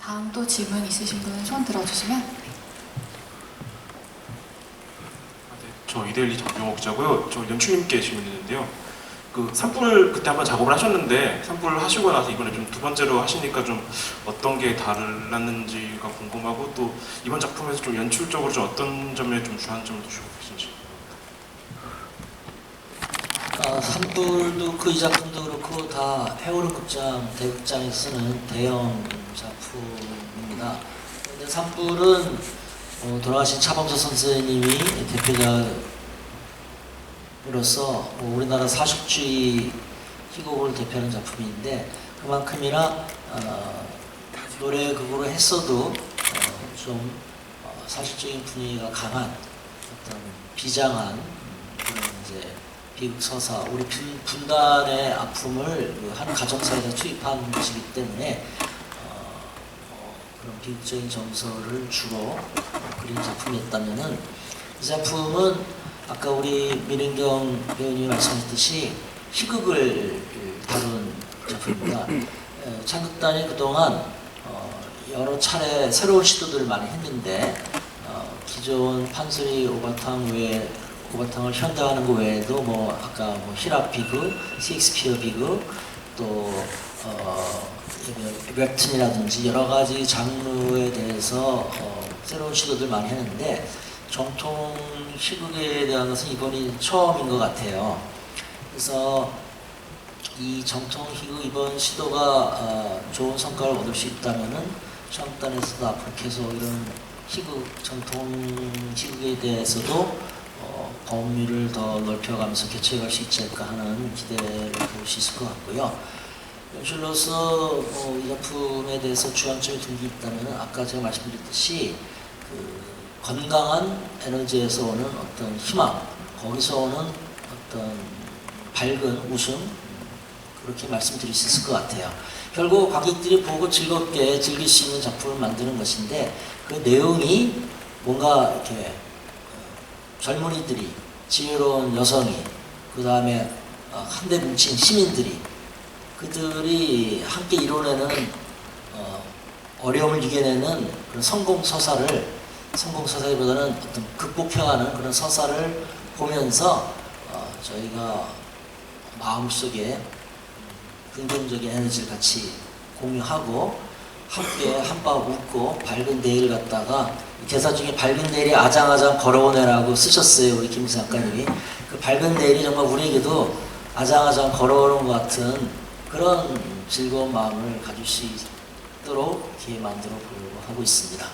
다음 또 질문 있으신 분 손 들어주시면. 네, 저 이데일리 정병호 기자고요. 저 연출님께 질문이 있는데요. 그 산불 그때 한번 작업을 하셨는데 산불을 하시고 나서 이번에 좀 두 번째로 하시니까 좀 어떤 게 달랐는지가 궁금하고, 또 이번 작품에서 좀 연출적으로 좀 어떤 점에 좀 주안점을 두시고 계신지. 산불도 그 이 작품도 그렇고 다 해오른 극장, 대극장에 쓰는 대형 작품입니다. 근데 산불은 돌아가신 차범서 선생님이 대표작으로서 우리나라 사식주의 희곡을 대표하는 작품인데, 그만큼이나 노래극으로 했어도 좀 사실적인 분위기가 강한 어떤 비장한 그런 이제 비극 서사, 우리 분단의 아픔을 한 가정사에다 투입한 것이기 때문에 그런 비극적인 정서를 주로 그린 작품이었다면은, 이 작품은 아까 우리 민은경 배우님이 말씀하셨듯이 희극을 다룬 작품입니다. 창극단이 그동안 여러 차례 새로운 시도들을 많이 했는데, 기존 판소리 오바탕 외에 오바탕을 현대화하는 것 외에도 아까 히랍 비극, 셰익스피어 비극, 또 웹툰이라든지 여러 가지 장르에 대해서 새로운 시도들 많이 했는데, 정통 희극에 대한 것은 이번이 처음인 것 같아요. 그래서 이 정통 희극 이번 시도가 좋은 성과를 얻을 수 있다면은 창극단에서도 앞으로 계속 이런 희극, 정통 희극에 대해서도 범위를 더 넓혀가면서 개최할 수 있지 않을까 하는 기대를 볼 수 있을 것 같고요. 연출로서 이 작품에 대해서 주안점이 둔 게 있다면, 아까 제가 말씀드렸듯이 그 건강한 에너지에서 오는 어떤 희망, 거기서 오는 어떤 밝은 웃음, 그렇게 말씀드릴 수 있을 것 같아요. 결국 관객들이 보고 즐겁게 즐길 수 있는 작품을 만드는 것인데, 그 내용이 뭔가 이렇게 젊은이들이, 지혜로운 여성이, 그 다음에 한데 뭉친 시민들이, 그들이 함께 이뤄내는 어려움을 이겨내는 그런 성공서사기보다는 어떤 극복해가는 그런 서사를 보면서 저희가 마음속에 긍정적인 에너지를 같이 공유하고 함께 한바탕 웃고 밝은 내일 갖다가, 대사 중에 밝은 내일이 아장아장 걸어오네라고 쓰셨어요, 우리 김희수 작가님이. 그 밝은 내일이 정말 우리에게도 아장아장 걸어오는 것 같은 그런 즐거운 마음을 가질 수 있도록 이렇게 만들어 보려고 하고 있습니다.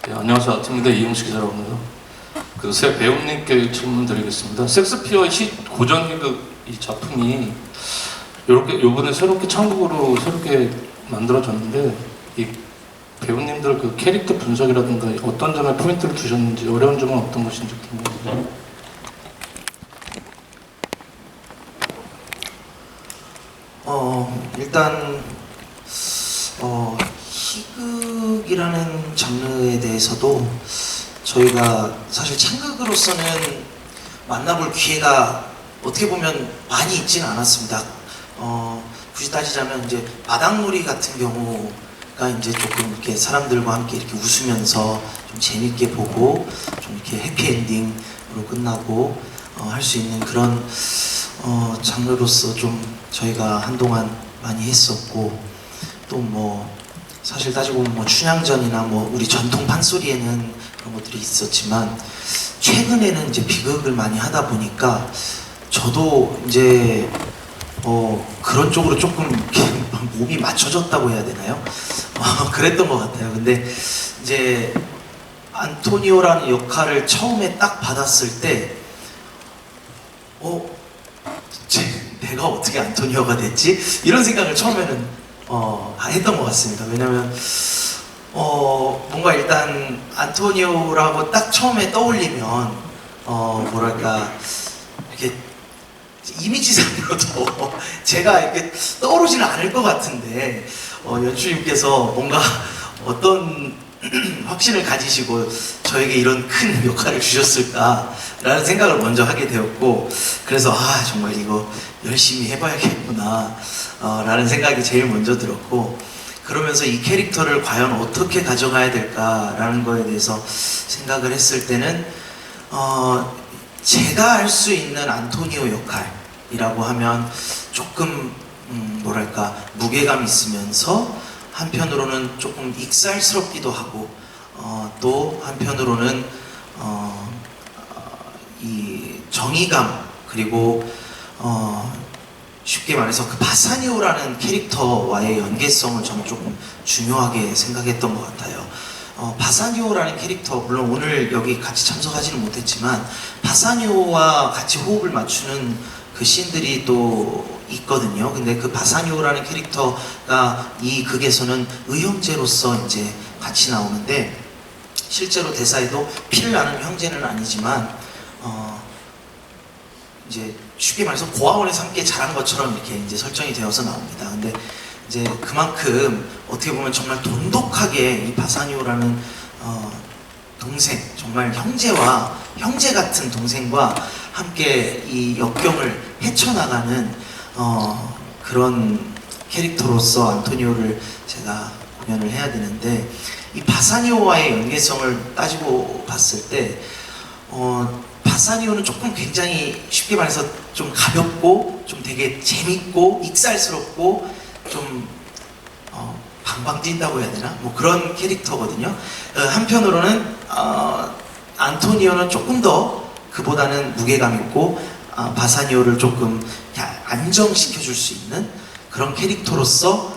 네, 안녕하세요. 아트미디어 이용식 기자라고 합니다. 그 새 배우님께 질문드리겠습니다. 섹스피어의 고전 희극 이 작품이 요번에 새롭게 창극으로 새롭게 만들어졌는데, 이 배우님들 그 캐릭터 분석이라든가 어떤 점에 포인트를 두셨는지, 어려운 점은 어떤 것인지 궁금합니다. 일단 희극이라는 장르에 대해서도 저희가 사실 창극으로서는 만나볼 기회가 어떻게 보면 많이 있지는 않았습니다. 굳이 따지자면 이제 마당놀이 같은 경우가 이제 조금 이렇게 사람들과 함께 이렇게 웃으면서 좀 재밌게 보고 좀 이렇게 해피엔딩으로 끝나고 할 수 있는 그런 장르로서 좀 저희가 한동안 많이 했었고, 또 사실 따지고 보면 춘향전이나 우리 전통 판소리에는 그런 것들이 있었지만, 최근에는 이제 비극을 많이 하다 보니까 저도 이제 그런 쪽으로 조금 이렇게 몸이 맞춰졌다고 해야 되나요? 그랬던 것 같아요. 근데 이제 안토니오라는 역할을 처음에 딱 받았을 때 내가 어떻게 안토니오가 됐지? 이런 생각을 처음에는 했던 것 같습니다. 왜냐면 뭔가 일단 안토니오라고 딱 처음에 떠올리면 뭐랄까 이렇게 이미지상으로도 제가 이렇게 떠오르지는 않을 것 같은데, 연출님께서 뭔가 어떤 확신을 가지시고 저에게 이런 큰 역할을 주셨을까라는 생각을 먼저 하게 되었고, 그래서 정말 이거 열심히 해봐야겠구나 라는 생각이 제일 먼저 들었고, 그러면서 이 캐릭터를 과연 어떻게 가져가야 될까라는 거에 대해서 생각을 했을 때는 제가 할 수 있는 안토니오 역할이라고 하면 조금 뭐랄까 무게감 있으면서 한편으로는 조금 익살스럽기도 하고 또 한편으로는 이 정의감, 그리고 쉽게 말해서 그 바사니오라는 캐릭터와의 연계성을 저는 조금 중요하게 생각했던 것 같아요. 바사니오라는 캐릭터, 물론 오늘 여기 같이 참석하지는 못했지만 바사니오와 같이 호흡을 맞추는 그 씬들이 또 있거든요. 근데 그 바사니오라는 캐릭터가 이 극에서는 의형제로서 이제 같이 나오는데, 실제로 대사에도 피를 나는 형제는 아니지만 이제 쉽게 말해서 고아원에서 함께 자란 것처럼 이렇게 이제 설정이 되어서 나옵니다. 근데 이제 그만큼 어떻게 보면 정말 돈독하게 이 바사니오라는 동생, 정말 형제 같은 동생과 함께 이 역경을 헤쳐나가는 그런 캐릭터로서 안토니오를 제가 공연을 해야 되는데, 이 바사니오와의 연계성을 따지고 봤을 때 바사니오는 조금 굉장히 쉽게 말해서 좀 가볍고 좀 되게 재밌고 익살스럽고 좀 방방 뛴다고 해야 되나? 뭐 그런 캐릭터거든요. 한편으로는 안토니오는 조금 더 그보다는 무게감 있고 바사니오를 조금 안정시켜 줄 수 있는 그런 캐릭터로서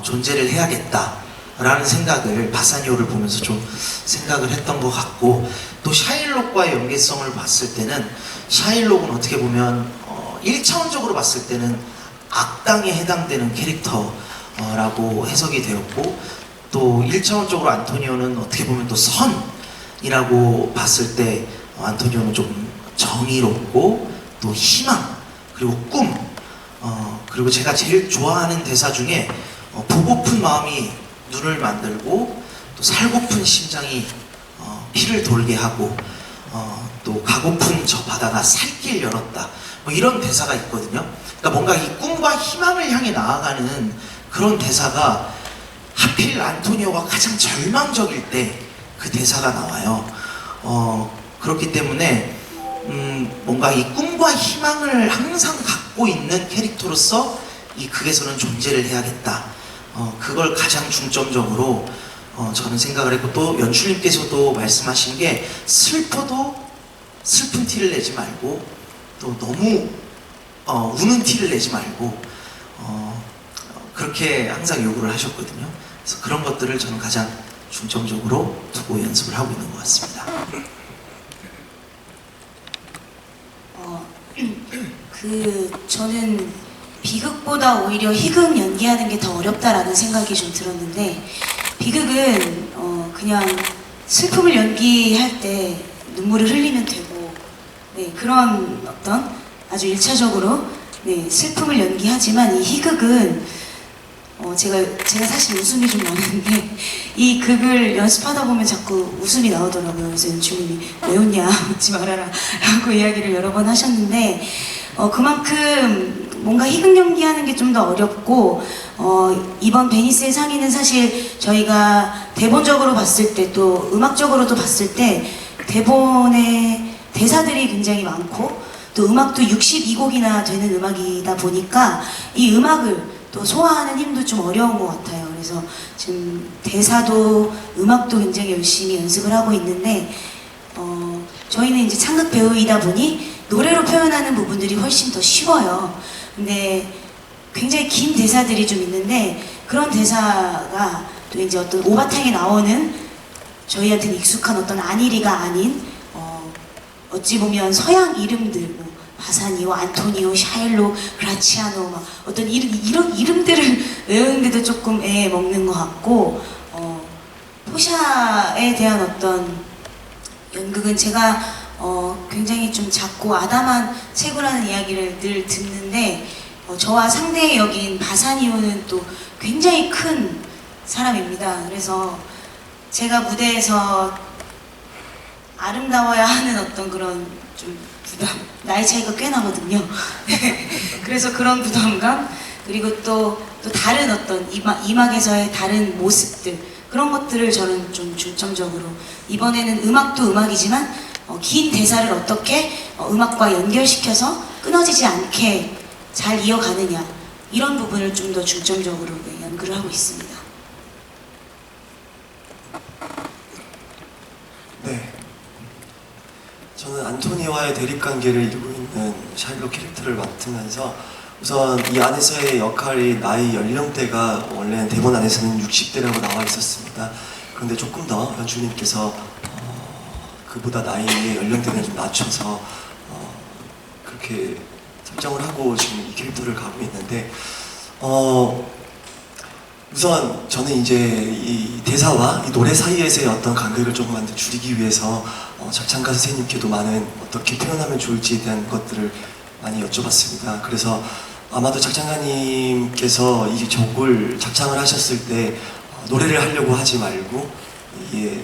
존재를 해야겠다라는 생각을 바사니오를 보면서 좀 생각을 했던 것 같고, 또 샤일록과의 연계성을 봤을 때는 샤일록은 어떻게 보면 1차원적으로 봤을 때는 악당에 해당되는 캐릭터라고 해석이 되었고, 또 1차원적으로 안토니오는 어떻게 보면 또 선이라고 봤을 때 안토니오는 좀 정의롭고 또 희망, 그리고 꿈, 그리고 제가 제일 좋아하는 대사 중에 보고픈 마음이 눈을 만들고 또 살고픈 심장이 피를 돌게 하고 또 가고픈 저 바다가 살길 열었다, 뭐 이런 대사가 있거든요. 그러니까 뭔가 이 꿈과 희망을 향해 나아가는 그런 대사가 하필 안토니오가 가장 절망적일 때 그 대사가 나와요. 그렇기 때문에 뭔가 이 꿈과 희망을 항상 갖고 있는 캐릭터로서 이 극에서는 존재를 해야겠다. 그걸 가장 중점적으로 저는 생각을 했고, 또 연출님께서도 말씀하신 게 슬퍼도 슬픈 티를 내지 말고 또 너무 우는 티를 내지 말고 그렇게 항상 요구를 하셨거든요. 그래서 그런 것들을 저는 가장 중점적으로 두고 연습을 하고 있는 것 같습니다. 저는 비극보다 오히려 희극 연기하는 게 더 어렵다라는 생각이 좀 들었는데, 비극은 그냥 슬픔을 연기할 때 눈물을 흘리면 되고, 네, 그런 어떤 아주 1차적으로 슬픔을 연기하지만, 이 희극은 제가 사실 웃음이 좀 나는데 이 극을 연습하다 보면 자꾸 웃음이 나오더라고요. 그래서 연출님이 왜 웃냐, 웃지 말아라 라고 이야기를 여러 번 하셨는데, 그만큼 뭔가 희극 연기하는 게 좀 더 어렵고, 이번 베니스의 상의는 사실 저희가 대본적으로 봤을 때 또 음악적으로도 봤을 때 대본에 대사들이 굉장히 많고 또 음악도 62곡이나 되는 음악이다 보니까 이 음악을 또 소화하는 힘도 좀 어려운 것 같아요. 그래서 지금 대사도 음악도 굉장히 열심히 연습을 하고 있는데, 저희는 이제 창극 배우이다 보니 노래로 표현하는 부분들이 훨씬 더 쉬워요. 근데 굉장히 긴 대사들이 좀 있는데, 그런 대사가 또 이제 어떤 오바탕에 나오는 저희한테는 익숙한 어떤 안일이가 아닌 어찌 보면 서양 이름들, 뭐 바사니오, 안토니오, 샤일록, 그라치아노, 막 어떤 이런 이름들을 외우는데도 조금 애 먹는 것 같고, 포샤에 대한 어떤 연극은 제가 굉장히 좀 작고 아담한 체구라는 이야기를 늘 듣는데, 저와 상대 역인 바사니오는 또 굉장히 큰 사람입니다. 그래서 제가 무대에서 아름다워야 하는 어떤 그런 좀 부담, 나이 차이가 꽤 나거든요. 그래서 그런 부담감, 그리고 또 다른 어떤 이막에서의 다른 모습들, 그런 것들을 저는 좀 중점적으로, 이번에는 음악도 음악이지만 긴 대사를 어떻게 음악과 연결시켜서 끊어지지 않게 잘 이어가느냐, 이런 부분을 좀 더 중점적으로 연구를 하고 있습니다. 네. 저는 안토니와의 대립관계를 이루고 있는 샤일록 캐릭터를 맡으면서 우선 이 안에서의 역할이 나이 연령대가 원래는 대본 안에서는 60대라고 나와 있었습니다. 그런데 조금 더 연출님께서 그보다 나이의 연령대를 좀 낮춰서 그렇게 설정을 하고 지금 이 캐릭터를 가고 있는데 우선 저는 이제 이 대사와 이 노래 사이에서의 어떤 간격을 조금만 더 줄이기 위해서 작창가 선생님께도 많은 어떻게 표현하면 좋을지에 대한 것들을 많이 여쭤봤습니다. 그래서 아마도 작창가님께서 이 곡을 작창을 하셨을 때 노래를 하려고 하지 말고 이게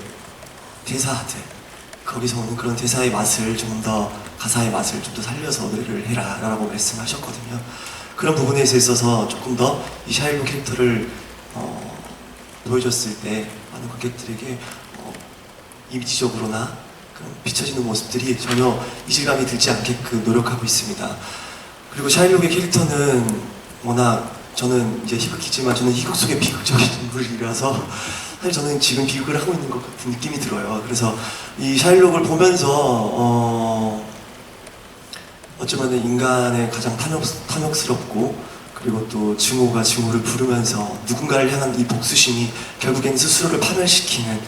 대사들, 거기서 오는 그런 대사의 맛을 좀 더, 가사의 맛을 좀 더 살려서 노래를 해라 라고 말씀하셨거든요. 그런 부분에 있어서 조금 더 이 샤일록 캐릭터를 보여줬을 때 많은 관객들에게 이미지적으로나 그런 비춰지는 모습들이 전혀 이질감이 들지 않게끔 노력하고 있습니다. 그리고 샤일록의 캐릭터는 워낙, 저는 이제 희극이지만 저는 희극 속의 비극적인 인물이라서 사실 저는 지금 비극을 하고 있는 것 같은 느낌이 들어요. 그래서 이 샤일록을 보면서 어쩌면 인간의 가장 탐욕스럽고, 그리고 또 증오가 증오를 부르면서 누군가를 향한 이 복수심이 결국엔 스스로를 파멸시키는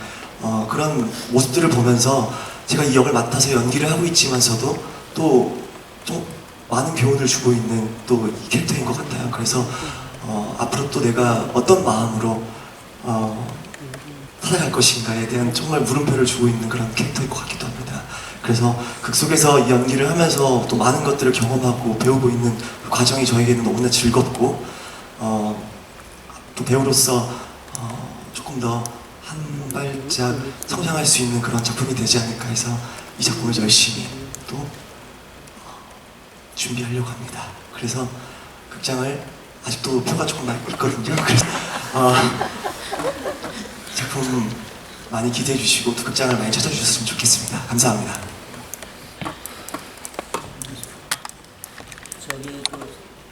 그런 모습들을 보면서 제가 이 역을 맡아서 연기를 하고 있지만서도 또 좀 많은 교훈을 주고 있는 또 이 캐릭터인 것 같아요. 그래서 앞으로 또 내가 어떤 마음으로 살아갈 것인가에 대한 정말 물음표를 주고 있는 그런 캐릭터인 것 같기도 합니다. 그래서 극 속에서 연기를 하면서 또 많은 것들을 경험하고 배우고 있는 그 과정이 저에게는 너무나 즐겁고 또 배우로서 조금 더 한 발짝 성장할 수 있는 그런 작품이 되지 않을까 해서 이 작품을 열심히 또 준비하려고 합니다. 그래서 극장을 아직도 표가 조금 많이 있거든요. 그래서 작품 많이 기대해 주시고 또 극장을 많이 찾아주셨으면 좋겠습니다. 감사합니다.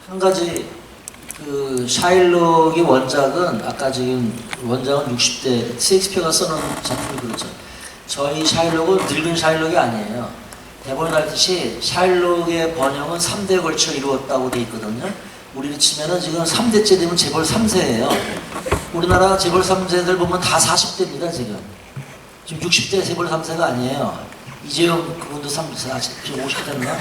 한 가지 샤일록의 원작은 아까 지금 원작은 60대 셰익스피어가 써놓은 작품이 그렇죠. 저희 샤일록은 늙은 샤일록이 아니에요. 대본에 나왔듯이 샤일록의 번영은 3대에 걸쳐 이루었다고 돼 있거든요. 우리를 치면은 지금 3대째 되면 재벌 3세예요. 우리나라 재벌 3세들 보면 다 40대입니다 지금. 지금 60대 재벌 3세가 아니에요. 이재용 그분도 50대인가?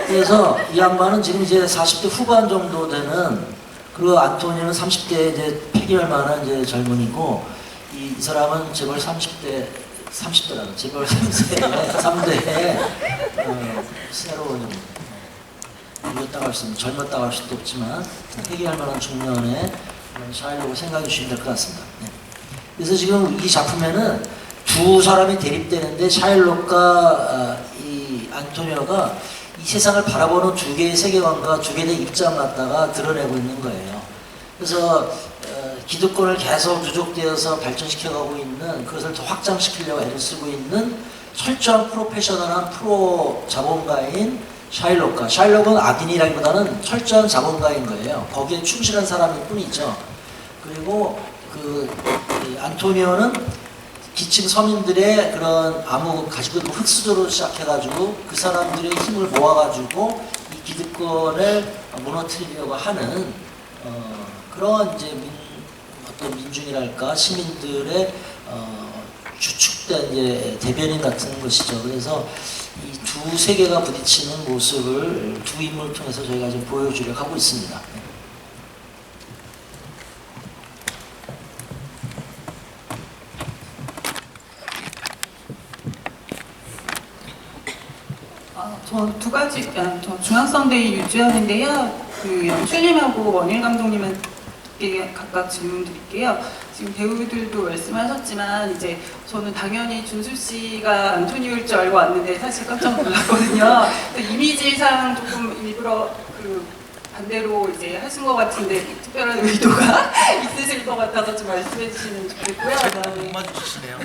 그래서 이 양반은 지금 이제 40대 후반 정도 되는, 그리고 안토니는 30대 이제 8개월 만한 이제 젊은이고, 이 사람은 재벌 30대라는 재벌 3대에 새로 젊었다고 할 수도 없지만 회개할 만한 중년의 샤일록을 생각해 주시면 될 것 같습니다. 네. 그래서 지금 이 작품에는 두 사람이 대립되는데 샤일록과 이 안토니오가 이 세상을 바라보는 두 개의 세계관과 두 개의 입장을 갖다가 드러내고 있는 거예요. 그래서 기득권을 계속 누적되어서 발전시켜가고 있는, 그것을 더 확장시키려고 애를 쓰고 있는 철저한 프로페셔널한 프로 자본가인 샤일록과, 샤일록은 악인이라기보다는 철저한 자본가인 거예요. 거기에 충실한 사람일 뿐이죠. 그리고 이 안토니오는 기층 서민들의 그런 가지고 있는 흙수저로 시작해가지고 그 사람들의 힘을 모아가지고 이 기득권을 무너뜨리려고 하는 그런 이제 어떤 민중이랄까 시민들의 주축된 이제 대변인 같은 것이죠. 그래서 이 두 세계가 부딪히는 모습을 두 인물을 통해서 저희가 지금 보여주려고 하고 있습니다. 저 두 가지, 저 중앙성대에 유주연인데요. 그 연출님하고 원일 감독님한테 각각 질문 드릴게요. 지금 배우들도 말씀하셨지만 이제 저는 당연히 준수 씨가 안토니오일 줄 알고 왔는데 사실 깜짝 놀랐거든요. 이미지상 조금 일부러 그 반대로 이제 하신 것 같은데 특별한 의도가 있으실 것 같아서 좀 말씀해 주시면 좋겠고요. 그다음에 맞추시네요.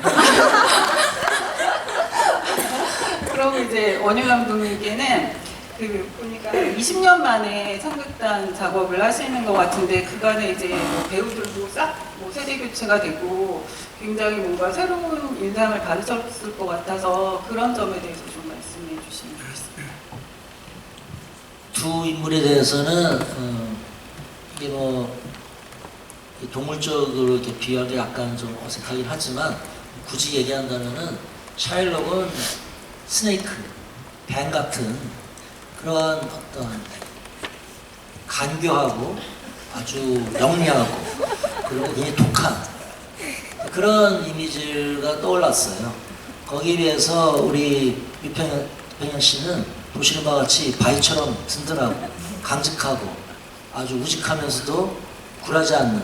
그럼 이제 원효 감독님께는 그 보니까 20년 만에 samgukdan 작업을 하시는 것 같은데 그간에 이제 뭐 배우들도 싹 뭐 세대 교체가 되고 굉장히 뭔가 새로운 인상을 받으셨을 것 같아서 그런 점에 대해서 좀 말씀해 주시면 좋겠습니다. 두 인물에 대해서는 이게 뭐 동물적으로 이렇게 비유하기 약간 좀 어색하긴 하지만 굳이 얘기한다면은 샤일록은 스네이크, 뱀 같은 그러한 어떤 간교하고 아주 영리하고 그리고 굉장히 독한 그런 이미지가 떠올랐어요. 거기에 비해서 우리 유평현 씨는 보시는 바와 같이 바위처럼 든든하고 강직하고 아주 우직하면서도 굴하지 않는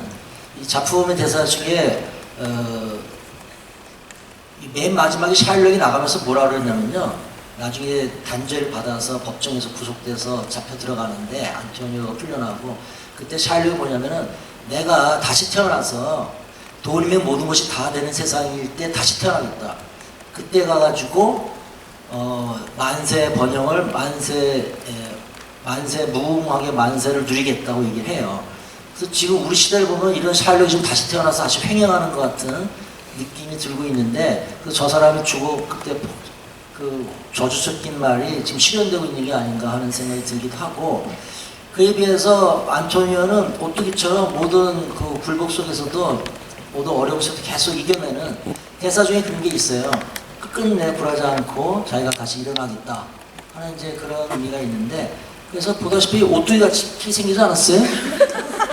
이 작품의 대사 중에 맨 마지막에 샤일록이 나가면서 뭐라 그러냐면요. 나중에 단죄를 받아서 법정에서 구속돼서 잡혀 들어가는데 안토니오가 풀려나고 그때 샤일록이 뭐냐면은 내가 다시 태어나서 돈이면 모든 것이 다 되는 세상일 때 다시 태어나겠다. 그때 가가지고 만세 번영을 만세 무궁하게 만세를 누리겠다고 얘기를 해요. 그래서 지금 우리 시대를 보면 이런 샤일록이 지금 다시 태어나서 다시 횡행하는 것 같은 느낌이 들고 있는데 저 사람이 죽어 그때 그 저주 섞인 말이 지금 실현되고 있는 게 아닌가 하는 생각이 들기도 하고 그에 비해서 안토니오는 오뚜기처럼 모든 그 굴복 속에서도 모든 어려움 속에서 계속 이겨내는 대사 중에 그런 게 있어요. 끝끝내 굴하지 않고 자기가 다시 일어나겠다 하는 이제 그런 의미가 있는데 그래서 보다시피 오뚜기같이 생기지 않았어요?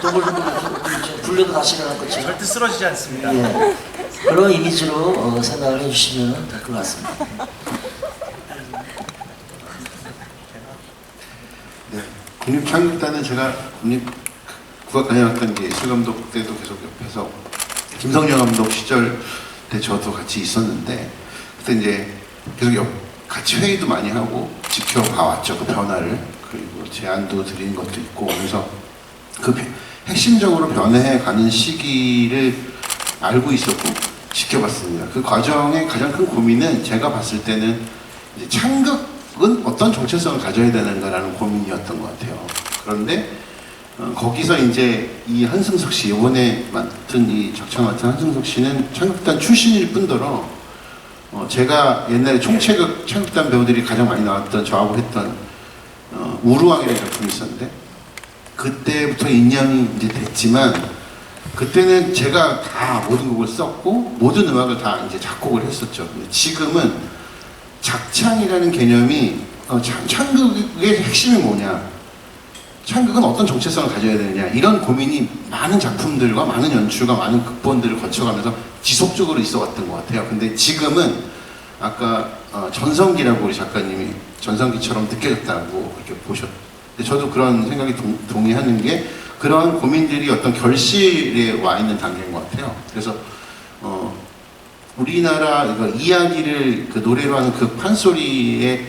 동글동글 굴려도 다시 일어날 것처럼 절대 쓰러지지 않습니다. 예, 그런 이미지로 생각을 해주시면 될 것 같습니다. 네, 국립창극단은 제가 국악관현악단 이제 예술감독 때도 계속 옆에서 김성령 감독 시절 때 저도 같이 있었는데 그때 이제 계속 같이 회의도 많이 하고 지켜봐왔죠. 그 변화를. 그리고 제안도 드린 것도 있고 그래서 그 핵심적으로 변해가는 시기를 알고 있었고 지켜봤습니다. 그 과정의 가장 큰 고민은 제가 봤을 때는 이제 창극은 어떤 정체성을 가져야 되는가라는 고민이었던 것 같아요. 그런데 거기서 이제 이 한승석 씨, 이번에 맡은 이 작창 맡은 한승석 씨는 창극단 출신일 뿐더러 제가 옛날에 총체극 창극단 배우들이 가장 많이 나왔던 저하고 했던 우루왕이라는 작품이 있었는데 그때부터 인연이 이제 됐지만 그때는 제가 다 모든 곡을 썼고 모든 음악을 다 이제 작곡을 했었죠. 근데 지금은 작창이라는 개념이 창극의 핵심이 뭐냐, 창극은 어떤 정체성을 가져야 되느냐 이런 고민이 많은 작품들과 많은 연출과 많은 극본들을 거쳐가면서 지속적으로 있어왔던 것 같아요. 근데 지금은 아까 전성기라고 우리 작가님이 전성기처럼 느껴졌다고 이렇게 보셨는데 저도 그런 생각이 동의하는 게 그러한 고민들이 어떤 결실에 와 있는 단계인 것 같아요. 그래서 우리나라 이야기를 그 노래로 하는 그 판소리의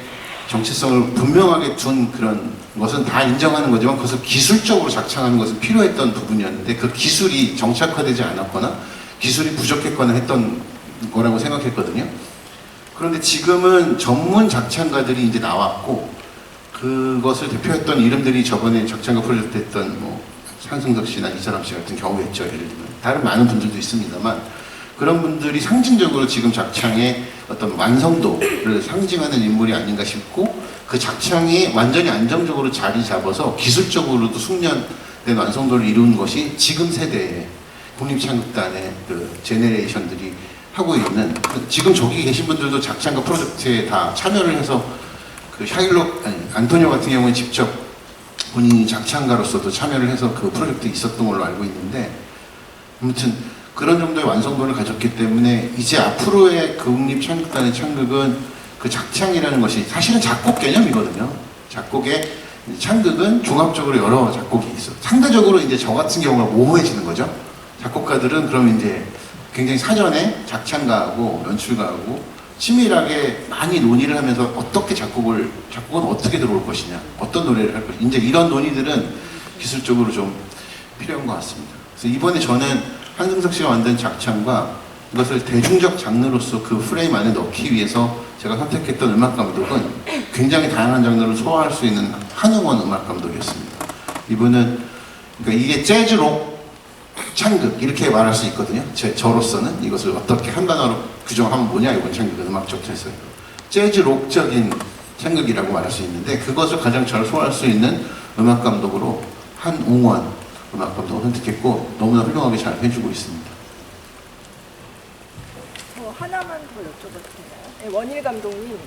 정체성을 분명하게 둔 그런 것은 다 인정하는 거지만 그것을 기술적으로 작창하는 것은 필요했던 부분이었는데 그 기술이 정착화되지 않았거나 기술이 부족했거나 했던 거라고 생각했거든요. 그런데 지금은 전문 작창가들이 이제 나왔고 그것을 대표했던 이름들이 저번에 작창가 프로젝트 때 했던 뭐 한승석 씨나 이사람 씨 같은 경우였죠. 예를 들면 다른 많은 분들도 있습니다만 그런 분들이 상징적으로 지금 작창의 어떤 완성도를 상징하는 인물이 아닌가 싶고 그 작창이 완전히 안정적으로 자리 잡아서 기술적으로도 숙련된 완성도를 이루는 것이 지금 세대의 국립창극단의 그 제네레이션들이 하고 있는 지금 저기 계신 분들도 작창가 프로젝트에 다 참여를 해서 그 안토니오 같은 경우는 직접 본인이 작창가로서도 참여를 해서 그 프로젝트에 있었던 걸로 알고 있는데 아무튼 그런 정도의 완성도를 가졌기 때문에 이제 앞으로의 국립창극단의 창극은 그 작창이라는 것이 사실은 작곡 개념이거든요. 작곡의 창극은 종합적으로 여러 작곡이 있어. 상대적으로 이제 저 같은 경우가 모호해지는 거죠. 작곡가들은 그럼 이제 굉장히 사전에 작창가하고 연출가하고 치밀하게 많이 논의를 하면서 어떻게 작곡은 어떻게 들어올 것이냐, 어떤 노래를 할 것이냐, 이제 이런 논의들은 기술적으로 좀 필요한 것 같습니다. 그래서 이번에 저는 한승석 씨가 만든 작창과 이것을 대중적 장르로서 그 프레임 안에 넣기 위해서 제가 선택했던 음악 감독은 굉장히 다양한 장르를 소화할 수 있는 한웅원 음악 감독이었습니다. 이분은 그러니까 이게 재즈 록 창극 이렇게 말할 수 있거든요. 저로서는 이것을 어떻게 한 단어로 규정하면 뭐냐, 이번 창극은 음악적 재즈 재즈 록적인 창극이라고 말할 수 있는데, 그것을 가장 잘 소화할 수 있는 음악 감독으로 한웅원 음악 감독을 선택했고 너무나 훌륭하게 잘 해주고 있습니다. 하나만 더 여쭤봐도 되나요? 네, 원일 감독님,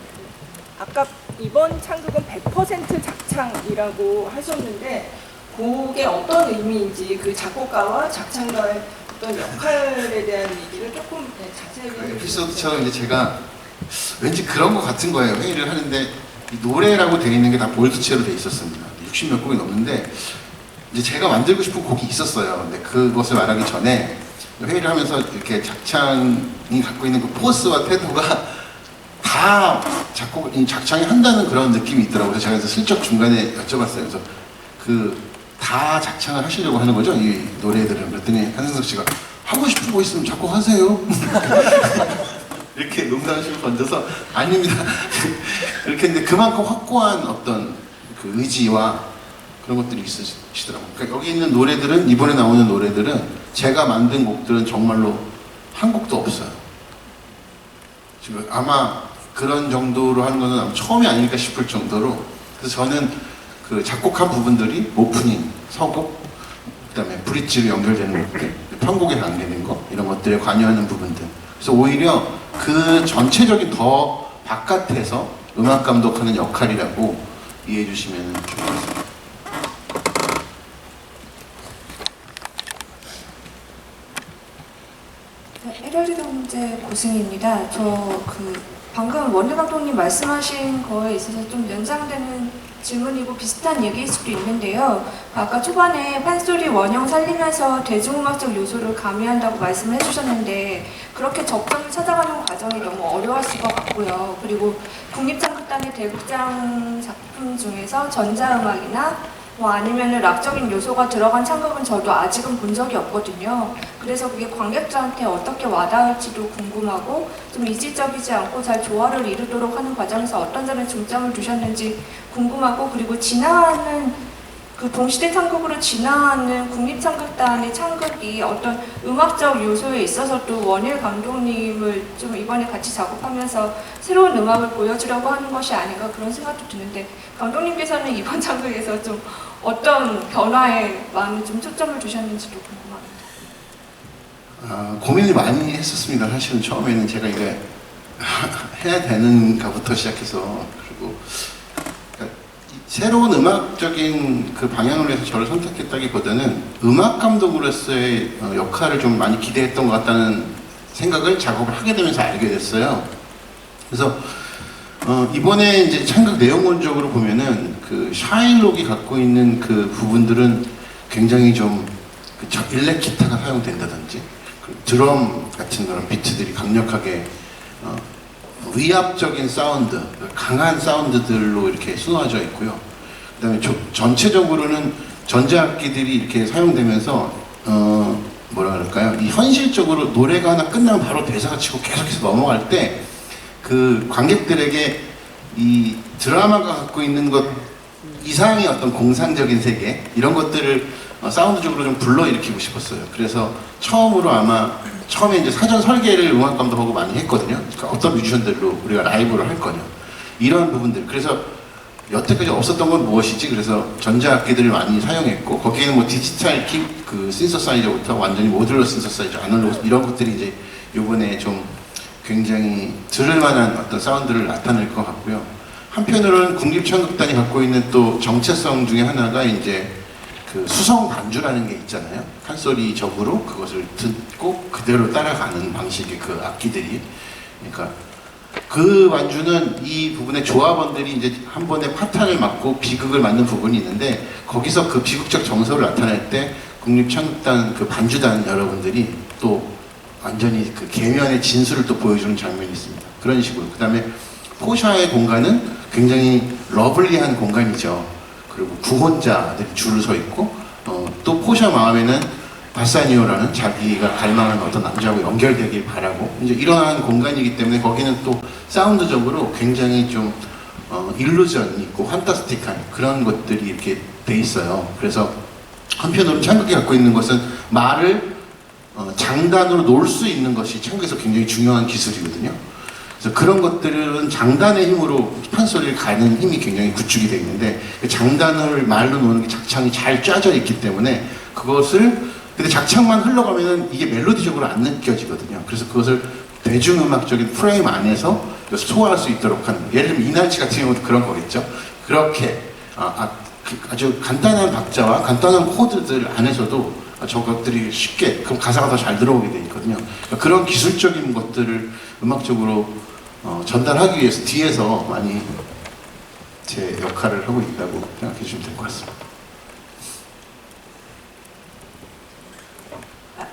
아까 이번 창극은 100% 작창이라고 하셨는데 그게 어떤 의미인지, 그 작곡가와 작창가의 어떤 역할에 대한 얘기를 조금 자세히 에피소드처럼 이제 제가 왠지 그런 것 같은 거예요. 회의를 하는데 이 노래라고 되어 있는 게 다 볼드체로 되어 있었습니다. 60몇 곡이 넘는데 이제 제가 만들고 싶은 곡이 있었어요. 근데 그것을 말하기 전에 회의를 하면서 이렇게 작창이 갖고 있는 그 포스와 태도가 다 작창이 한다는 그런 느낌이 있더라고요. 그래서 제가 슬쩍 중간에 여쭤봤어요. 그래서 다 작창을 하시려고 하는 거죠, 이 노래들은. 그랬더니 한승석 씨가 하고 싶은 거 있으면 작곡하세요. 이렇게 농담식으로 던져서 아닙니다. 이렇게 했는데 그만큼 확고한 어떤 그 의지와 그런 것들이 있으시더라고요. 그러니까 여기 있는 노래들은, 이번에 나오는 노래들은 제가 만든 곡들은 정말로 한 곡도 없어요. 지금 아마 그런 정도로 하는 거는 아마 처음이 아닐까 싶을 정도로. 그래서 저는 그 작곡한 부분들이 오프닝, 서곡, 그다음에 브릿지로 연결되는 것들, 편곡에 담기는 거, 이런 것들에 관여하는 부분들. 그래서 오히려 그 전체적인 더 바깥에서 음악 감독하는 역할이라고 이해해 주시면 좋겠습니다. 에럴리 동재 고승입니다. 방금 원일 감독님 말씀하신 거에 있어서 좀 연상되는 질문이고 비슷한 얘기일 수도 있는데요. 아까 초반에 판소리 원형 살리면서 대중음악적 요소를 가미한다고 말씀을 해주셨는데 그렇게 적정을 찾아가는 과정이 너무 어려웠을 것 같고요. 그리고 국립창극단의 대극장 작품 중에서 전자음악이나 아니면은 락적인 요소가 들어간 창극은 저도 아직은 본 적이 없거든요. 그래서 그게 관객들한테 어떻게 와닿을지도 궁금하고, 좀 이질적이지 않고 잘 조화를 이루도록 하는 과정에서 어떤 점에 중점을 두셨는지 궁금하고, 그리고 지나가는 그 동시대 창극으로 지나가는 국립창극단의 창극이 어떤 음악적 요소에 있어서도 원일 감독님을 좀 이번에 같이 작업하면서 새로운 음악을 보여주려고 하는 것이 아닌가, 그런 생각도 드는데, 감독님께서는 이번 창극에서 좀 어떤 변화에 많이 좀 초점을 두셨는지도 궁금합니다. 고민을 많이 했었습니다. 사실은 처음에는 제가 이게 해야 되는가부터 시작해서, 그리고 새로운 음악적인 그 방향을 위해서 저를 선택했다기보다는 음악 감독으로서의 역할을 좀 많이 기대했던 것 같다는 생각을 작업을 하게 되면서 알게 됐어요. 그래서 이번에 이제 창극 내용론적으로 보면은 그 샤일록이 갖고 있는 그 부분들은 굉장히 좀 일렉 기타가 사용된다든지 드럼 같은 그런 비트들이 강력하게 위압적인 사운드, 강한 사운드들로 이렇게 쏟아져 있고요. 그 다음에 전체적으로는 전자악기들이 이렇게 사용되면서 뭐라 그럴까요? 이 현실적으로 노래가 하나 끝나면 바로 대사가 치고 계속해서 넘어갈 때 그 관객들에게 이 드라마가 갖고 있는 것 이상의 어떤 공상적인 세계, 이런 것들을 사운드적으로 좀 불러일으키고 싶었어요. 그래서 처음에 이제 사전 설계를 음악 감독하고 많이 했거든요. 그러니까 어떤 뮤지션들로 우리가 라이브를 할 거냐, 이런 부분들. 그래서 여태까지 없었던 건 무엇이지? 그래서 전자악기들을 많이 사용했고, 거기에는 뭐 디지털 킥, 그 신서사이저부터 완전히 모듈러 신서사이저, 아날로그, 이런 것들이 이제 요번에 좀 굉장히 들을 만한 어떤 사운드를 나타낼 것 같고요. 한편으로는 국립창극단이 갖고 있는 또 정체성 중에 하나가 이제 그 수성 반주라는 게 있잖아요. 판소리적으로 그것을 듣고 그대로 따라가는 방식의 그 악기들이. 그러니까 그 반주는 이 부분의 조합원들이 이제 한 번에 파탄을 맞고 비극을 맞는 부분이 있는데, 거기서 그 비극적 정서를 나타낼 때 국립창극단 그 반주단 여러분들이 또 완전히 그 계면의 진수를 또 보여주는 장면이 있습니다. 그런 식으로. 그 다음에 포샤의 공간은 굉장히 러블리한 공간이죠. 그리고 구혼자들이 줄을 서 있고, 또 포샤 마음에는 바사니오라는 자기가 갈망하는 어떤 남자하고 연결되길 바라고, 이제 일어나는 공간이기 때문에 거기는 또 사운드적으로 굉장히 좀 일루전이 있고 판타스틱한 그런 것들이 이렇게 돼 있어요. 그래서 한편으로는 창극이 갖고 있는 것은 말을 장단으로 놓을 수 있는 것이 창극에서 굉장히 중요한 기술이거든요. 그래서 그런 것들은 장단의 힘으로 판소리를 가는 힘이 굉장히 구축이 되어 있는데, 그 장단을 말로 놓는 게 작창이 잘 짜져 있기 때문에 그것을, 근데 작창만 흘러가면은 이게 멜로디적으로 안 느껴지거든요. 그래서 그것을 대중음악적인 프레임 안에서 소화할 수 있도록 하는, 예를 들면 이날치 같은 경우도 그런 거겠죠. 그렇게 아주 간단한 박자와 간단한 코드들 안에서도 저것들이 쉽게, 그럼 가사가 더 잘 들어오게 돼 있거든요. 그러니까 그런 기술적인 것들을 음악적으로 전달하기 위해서 뒤에서 많이 제 역할을 하고 있다고 생각해 주시면 될 것 같습니다.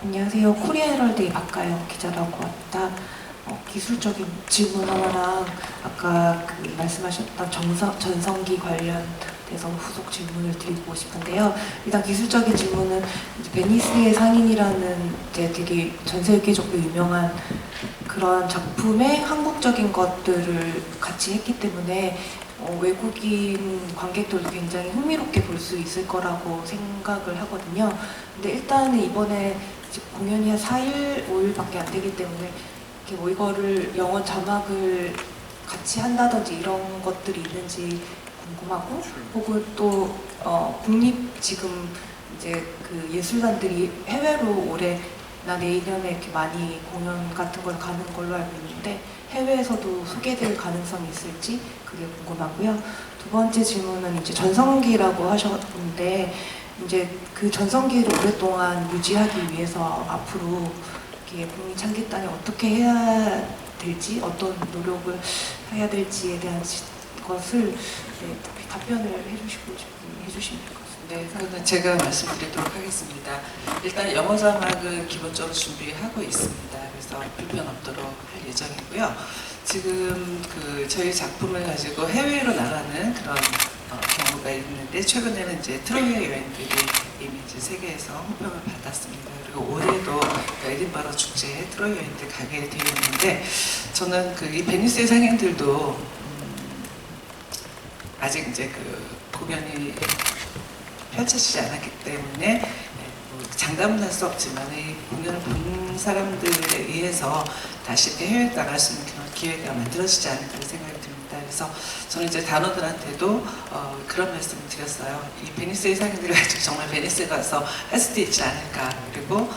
안녕하세요. 코리아 헤럴드의 박가영 기자라고 합니다. 기술적인 질문 하나랑 아까 그 말씀하셨던 전성기 관련돼서 후속 질문을 드리고 싶은데요. 일단 기술적인 질문은 이제 베니스의 상인이라는 이제 되게 전 세계적으로 유명한 그런 작품에 한국적인 것들을 같이 했기 때문에 외국인 관객들도 굉장히 흥미롭게 볼 수 있을 거라고 생각을 하거든요. 근데 일단은 이번에 공연이 한 4일, 5일밖에 안 되기 때문에 이렇게 뭐 이거를 영어 자막을 같이 한다든지 이런 것들이 있는지 궁금하고, 혹은 또 국립 지금 이제 그 예술단들이 해외로 올해나 내년에 이렇게 많이 공연 같은 걸 가는 걸로 알고 있는데 해외에서도 소개될 가능성이 있을지 그게 궁금하고요. 두 번째 질문은 이제 전성기라고 하셨는데, 이제 그 전성기를 오랫동안 유지하기 위해서 앞으로 이렇게 국립창기단이 어떻게 해야 될지, 어떤 노력을 해야 될지에 대한 것을 답변을 해주시면 될 것 같습니다. 네, 그러면 제가 말씀드리도록 하겠습니다. 일단 영어 자막을 기본적으로 준비하고 있습니다. 그래서 불편 없도록 할 예정이고요. 지금 그 저희 작품을 가지고 해외로 나가는 그런 경우가 있는데, 최근에는 이제 트로이 여행들이 이미 이제 세계에서 호평을 받았습니다. 그리고 올해도 에딘버러 축제에 트로이 여행들 가게 되어 있는데, 저는 그 이 베니스의 상인들도 아직 이제 그 공연이 펼쳐지지 않았기 때문에 뭐 장담은 할 수 없지만 이 공연을 본 사람들에 의해서 다시 이렇게 해외에 나갈 수 있는 그런 기회가 만들어지지 않을까 생각이 듭니다. 그래서 저는 이제 단원들한테도 그런 말씀을 드렸어요. 이 베니스의 상인들이 가지고 정말 베니스에 가서 할 수도 있지 않을까. 그리고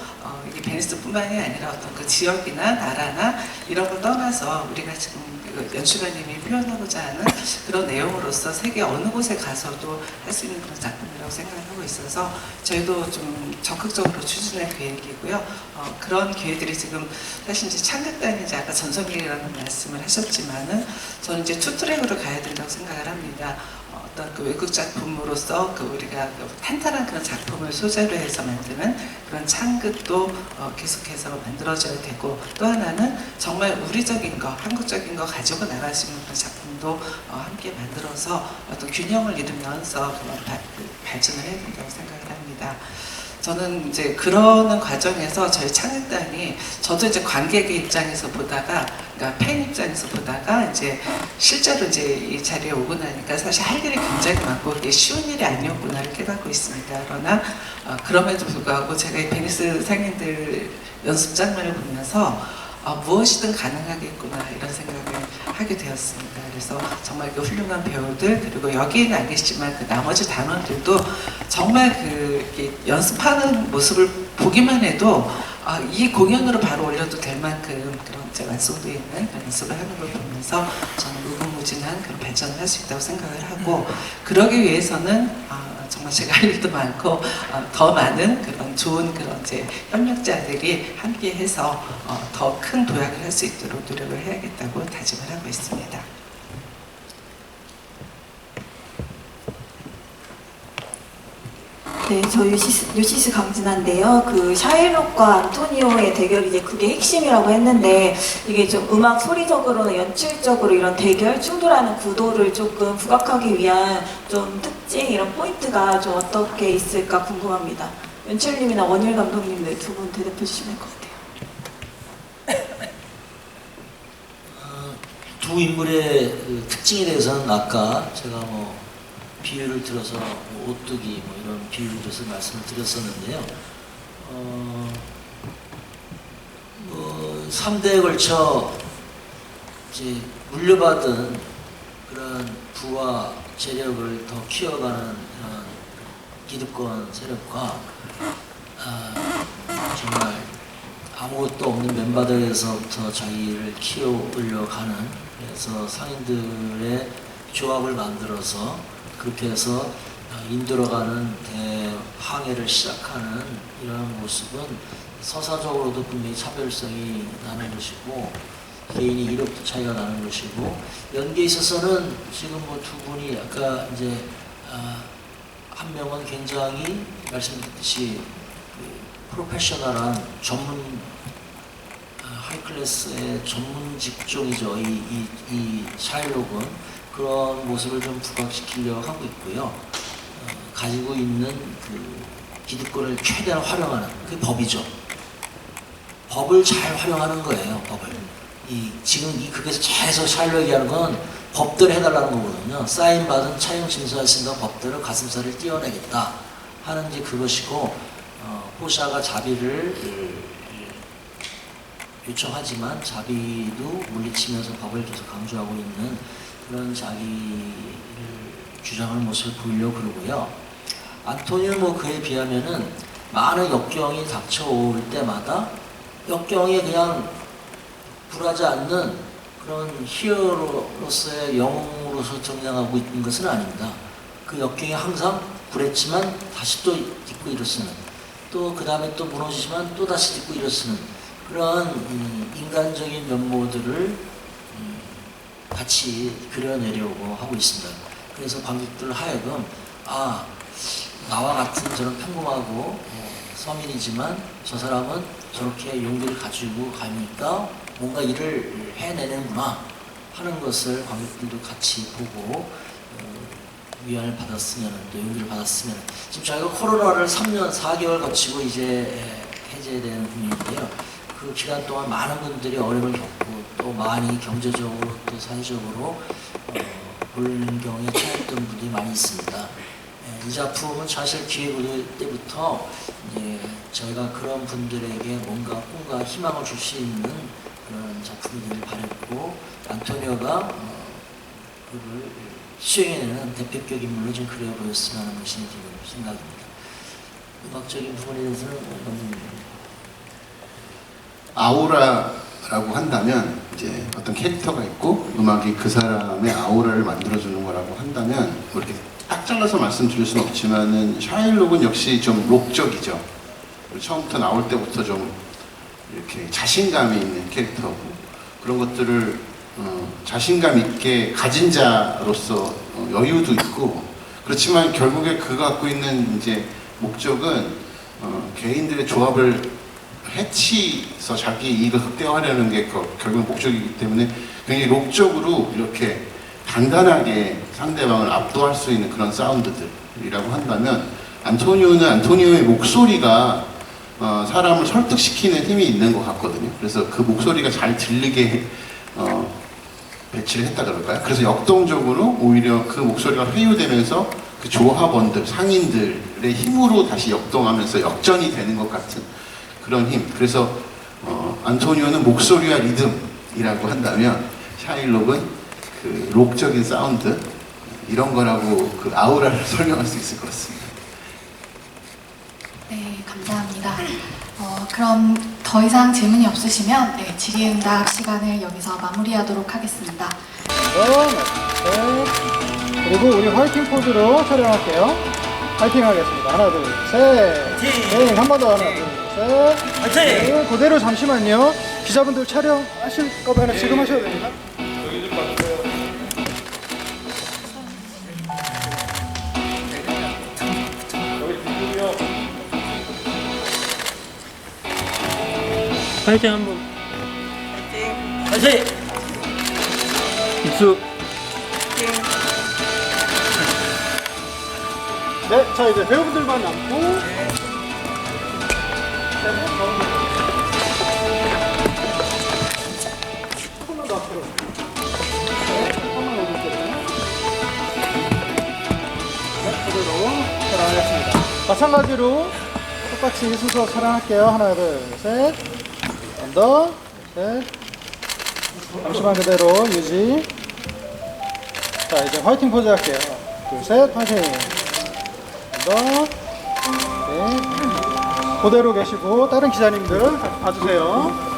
이게 베니스뿐만이 아니라 어떤 그 지역이나 나라나 이런 걸 떠나서 우리가 지금 연출가님이 표현하고자 하는 그런 내용으로서 세계 어느 곳에 가서도 할 수 있는 그런 작품이라고 생각하고 있어서 저희도 좀 적극적으로 추진할 계획이고요. 그런 기회들이 지금 사실 이제 창극단이 이제 아까 전성기라는 말씀을 하셨지만은 저는 이제 투트랙으로 가야 된다고 생각을 합니다. 어떤 그 외국 작품으로서 그 우리가 그 탄탄한 그런 작품을 소재로 해서 만드는 그런 창극도 계속해서 만들어져야 되고, 또 하나는 정말 우리적인 거, 한국적인 거 가지고 나갈 수 있는 그런 작품도 함께 만들어서 어떤 균형을 이루면서 그런 발전을 해야 된다고 생각을 합니다. 저는 이제 그러는 과정에서 저희 창극단이, 저도 이제 관객의 입장에서 보다가, 그러니까 팬 입장에서 보다가 이제 실제로 이제 이 자리에 오고 나니까 사실 할 일이 굉장히 많고 이게 쉬운 일이 아니었구나를 깨닫고 있습니다. 그러나 그럼에도 불구하고 제가 이 베니스 상인들 연습장면을 보면서 무엇이든 가능하겠구나 이런 생각을 하게 되었습니다. 그래서 정말 그 훌륭한 배우들, 그리고 여기에는 안 계시지만 그 나머지 단원들도 정말 그 연습하는 모습을 보기만 해도 이 공연으로 바로 올려도 될 만큼 그런 이제 완성도 있는 연습을 하는 걸 보면서 저는 무궁무진한 그런 발전을 할 수 있다고 생각을 하고, 그러기 위해서는 정말 제가 할 일도 많고 더 많은 그런 좋은 그런 이제 협력자들이 함께해서 더 큰 도약을 할 수 있도록 노력을 해야겠다고 다짐을 하고 있습니다. 네, 저 유시스 강진아인데요. 그 샤일록과 안토니오의 대결이 이제 그게 핵심이라고 했는데 이게 좀 음악 소리적으로나 연출적으로 이런 대결 충돌하는 구도를 조금 부각하기 위한 좀 특징 이런 포인트가 좀 어떻게 있을까 궁금합니다. 연출님이나 원일 감독님 네, 두 분 대답해 주시면 될 것 같아요. 두 인물의 그 특징에 대해서는 아까 제가 뭐 비유를 들어서 뭐 오뚜기 뭐 이런 비유를 들어서 말씀을 드렸었는데요. 뭐 3대에 걸쳐 이제 물려받은 그런 부와 재력을 더 키워가는 그런 기득권 세력과 정말 아무것도 없는 맨바닥에서부터 자기를 키워오려 가는, 그래서 상인들의 조합을 만들어서 그렇게 해서 인들어가는 대항해를 시작하는 이러한 모습은 서사적으로도 분명히 차별성이 나는 것이고 개인의 이력도 차이가 나는 것이고, 연기에 있어서는 지금 뭐 두 분이 아까 이제 한 명은 굉장히 말씀드렸듯이 프로페셔널한 전문 하이클래스의 전문 직종이죠. 이 샤일록은 그런 모습을 좀 부각시키려고 하고 있고요. 가지고 있는 그 기득권을 최대한 활용하는 그게 법이죠. 법을 잘 활용하는 거예요. 법을. 지금 이 극에서 계속 샤일록이 얘기하는 건 법대로 해달라는 거거든요. 사인받은 차용 증서가 쓴다 법대로 가슴살을 띄워내겠다 하는 게 그것이고, 포샤가 자비를 요청하지만 자비도 물리치면서 법을 계속 강조하고 있는 그런 자기를 주장하는 모습을 보이려고 그러고요. 안토니오는 뭐 그에 비하면은 많은 역경이 닥쳐올 때마다 역경에 그냥 굴하지 않는 그런 히어로로서의 영웅으로서 등장하고 있는 것은 아닙니다. 그 역경이 항상 굴했지만 다시 또 딛고 일어서는, 또 그 다음에 또 무너지지만 또 다시 딛고 일어서는 그런 인간적인 면모들을 같이 그려내려고 하고 있습니다. 그래서 관객들 하여금 나와 같은 저런 평범하고 서민이지만 저 사람은 저렇게 용기를 가지고 가니까 뭔가 일을 해내는구나 하는 것을 관객들도 같이 보고 위안을 받았으면, 또 용기를 받았으면. 지금 저희가 코로나를 3년 4개월 거치고 이제 해제되는 분위기인데요. 그 기간 동안 많은 분들이 어려움을 겪고 또 많이 경제적으로 또 사회적으로 곤경에 처했던 분들이 많이 있습니다. 이 작품은 사실 기획 때부터 이제 저희가 그런 분들에게 뭔가 꿈과 희망을 줄 수 있는 그런 작품이 되길 바랬고, 안토니오가 그걸 수행해내는 대표격 인물로 좀 그려 보였으면 하는 것이 지금 생각입니다. 음악적인 부분에 대해서는 너무 아우라라고 한다면 이제 어떤 캐릭터가 있고 음악이 그 사람의 아우라를 만들어주는 거라고 한다면 뭐 이렇게 딱 잘라서 말씀드릴 수는 없지만은 샤일록은 역시 좀 록적이죠. 처음부터 나올 때부터 좀 이렇게 자신감이 있는 캐릭터고, 그런 것들을 자신감 있게 가진 자로서 여유도 있고, 그렇지만 결국에 그가 갖고 있는 이제 목적은 개인들의 조합을 해치서 자기 이익을 극대화하려는 게 결국 목적이기 때문에 굉장히 록적으로 이렇게 단단하게 상대방을 압도할 수 있는 그런 사운드들이라고 한다면, 안토니오는 안토니오의 목소리가 사람을 설득시키는 힘이 있는 것 같거든요. 그래서 그 목소리가 잘 들리게 배치를 했다 그럴까요? 그래서 역동적으로 오히려 그 목소리가 회유되면서 그 조합원들, 상인들의 힘으로 다시 역동하면서 역전이 되는 것 같은 그런 힘. 그래서 안토니오는 목소리와 리듬이라고 한다면 샤일록은 그 록적인 사운드, 이런 거라고 그 아우라를 설명할 수 있을 것 같습니다. 네, 감사합니다. 그럼 더 이상 질문이 없으시면 질의응답 시간을 여기서 마무리하도록 하겠습니다. 그리고 우리 화이팅 포즈로 촬영할게요. 화이팅 하겠습니다. 하나, 둘, 셋. 네, 한 번 더. 하나, 둘, 셋. 화이팅! 네, 그대로 잠시만요. 기자분들 촬영하실 거면 지금 하셔도 됩니다. 여기 좀 봐주세요. 여기 비교면 파이팅 한번. 파이팅! 입수. 네, 자 이제 배우분들만 남고. 조금만 더 앞으로. 조금만 올릴게요. 네, 그대로 촬영하겠습니다. 마찬가지로 똑같이 순서 촬영할게요. 하나, 둘, 셋. 한 번 더, 셋. 잠시만 그대로 유지. 자, 이제 화이팅 포즈 할게요. 둘, 셋, 화이팅. 더, 네. 그대로 계시고 다른 기자님들 같이 봐주세요.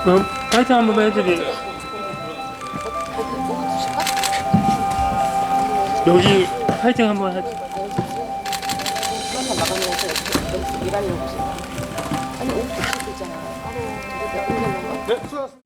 그럼 파이팅 한번 해드리. 여기 파이팅 한번 하지. 네, 수고하셨습니다.